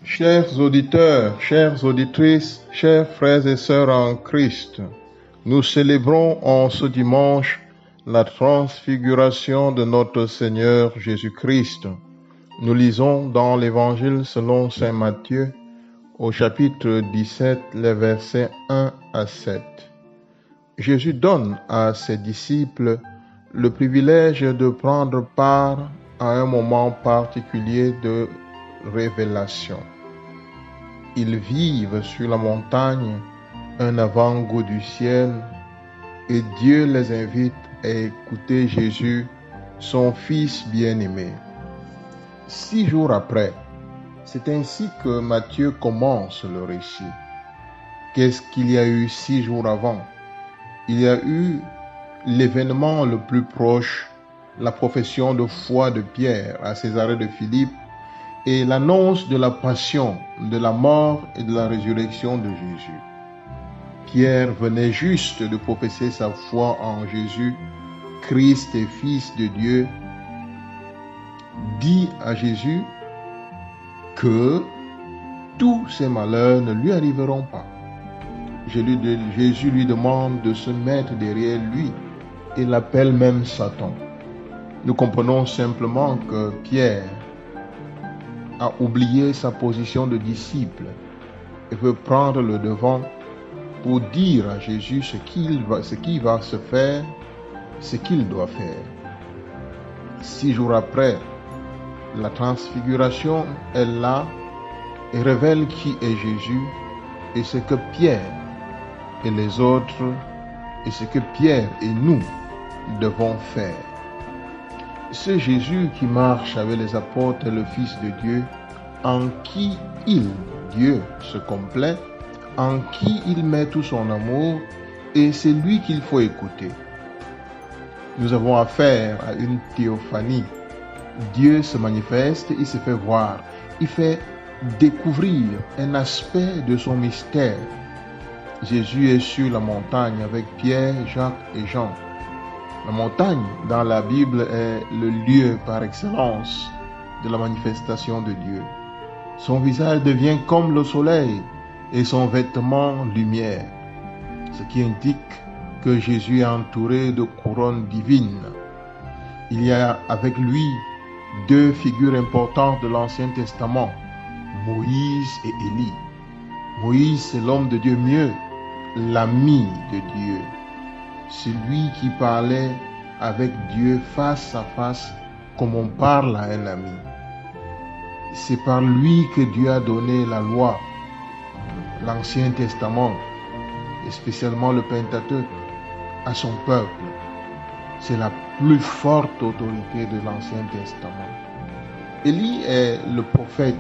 Chers auditeurs, chères auditrices, chers frères et sœurs en Christ, nous célébrons en ce dimanche la transfiguration de notre Seigneur Jésus-Christ. Nous lisons dans l'Évangile selon saint Matthieu au chapitre 17, les versets 1 à 7. Jésus donne à ses disciples le privilège de prendre part à un moment particulier de révélation. Ils vivent sur la montagne un avant-goût du ciel et Dieu les invite à écouter Jésus, son Fils bien-aimé. 6 jours après, c'est ainsi que Matthieu commence le récit. Qu'est-ce qu'il y a eu 6 jours avant? Il y a eu l'événement le plus proche, la profession de foi de Pierre à Césarée de Philippe, et l'annonce de la passion, de la mort et de la résurrection de Jésus. Pierre venait juste de professer sa foi en Jésus, Christ et Fils de Dieu, dit à Jésus que tous ses malheurs ne lui arriveront pas. Jésus lui demande de se mettre derrière lui et l'appelle même Satan. Nous comprenons simplement que Pierre a oublié sa position de disciple et veut prendre le devant pour dire à Jésus ce qui va se faire, ce qu'il doit faire. 6 jours après, la transfiguration est là et révèle qui est Jésus et ce que Pierre et les autres et ce que Pierre et nous devons faire. Ce Jésus qui marche avec les apôtres est le Fils de Dieu, en qui Dieu, se complaît, en qui il met tout son amour, et c'est lui qu'il faut écouter. Nous avons affaire à une théophanie. Dieu se manifeste, il se fait voir, il fait découvrir un aspect de son mystère. Jésus est sur la montagne avec Pierre, Jacques et Jean. La montagne, dans la Bible, est le lieu par excellence de la manifestation de Dieu. Son visage devient comme le soleil et son vêtement lumière, ce qui indique que Jésus est entouré de couronnes divines. Il y a avec lui 2 figures importantes de l'Ancien Testament, Moïse et Élie. Moïse, c'est l'homme de Dieu mieux, l'ami de Dieu. Celui qui parlait avec Dieu face à face comme on parle à un ami. C'est par lui que Dieu a donné la loi, l'Ancien Testament, et spécialement le Pentateuque, à son peuple. C'est la plus forte autorité de l'Ancien Testament. Élie est le prophète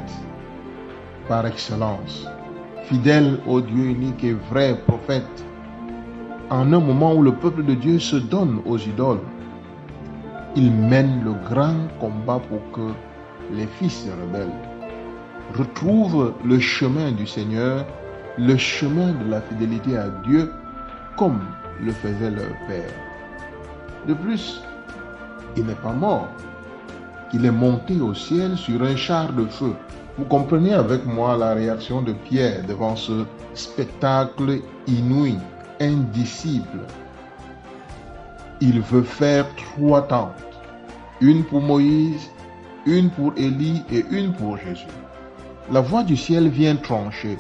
par excellence, fidèle au Dieu unique et vrai prophète, en un moment où le peuple de Dieu se donne aux idoles. Il mène le grand combat pour que les fils rebelles retrouvent le chemin du Seigneur, le chemin de la fidélité à Dieu, comme le faisait leur père. De plus, il n'est pas mort. Il est monté au ciel sur un char de feu. Vous comprenez avec moi la réaction de Pierre devant ce spectacle inouï. Un disciple. Il veut faire 3 tentes. Une pour Moïse, une pour Élie et une pour Jésus. La voix du ciel vient trancher.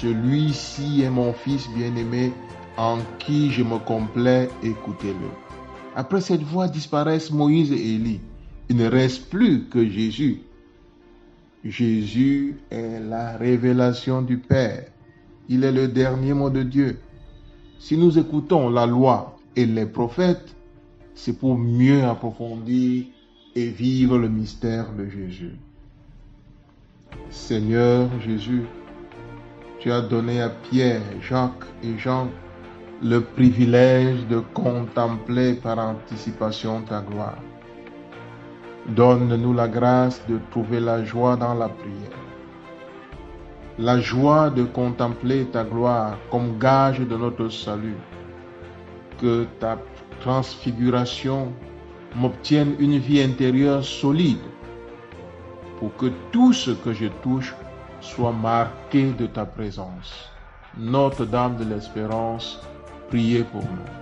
celui-ci est mon fils bien-aimé en qui je me complais, écoutez-le. Après cette voix disparaissent Moïse et Élie. Il ne reste plus que Jésus. Jésus est la révélation du Père. Il est le dernier mot de Dieu. Si nous écoutons la loi et les prophètes, c'est pour mieux approfondir et vivre le mystère de Jésus. Seigneur Jésus, tu as donné à Pierre, Jacques et Jean le privilège de contempler par anticipation ta gloire. Donne-nous la grâce de trouver la joie dans la prière. La joie de contempler ta gloire comme gage de notre salut. Que ta transfiguration m'obtienne une vie intérieure solide pour que tout ce que je touche soit marqué de ta présence. Notre-Dame de l'Espérance, priez pour nous.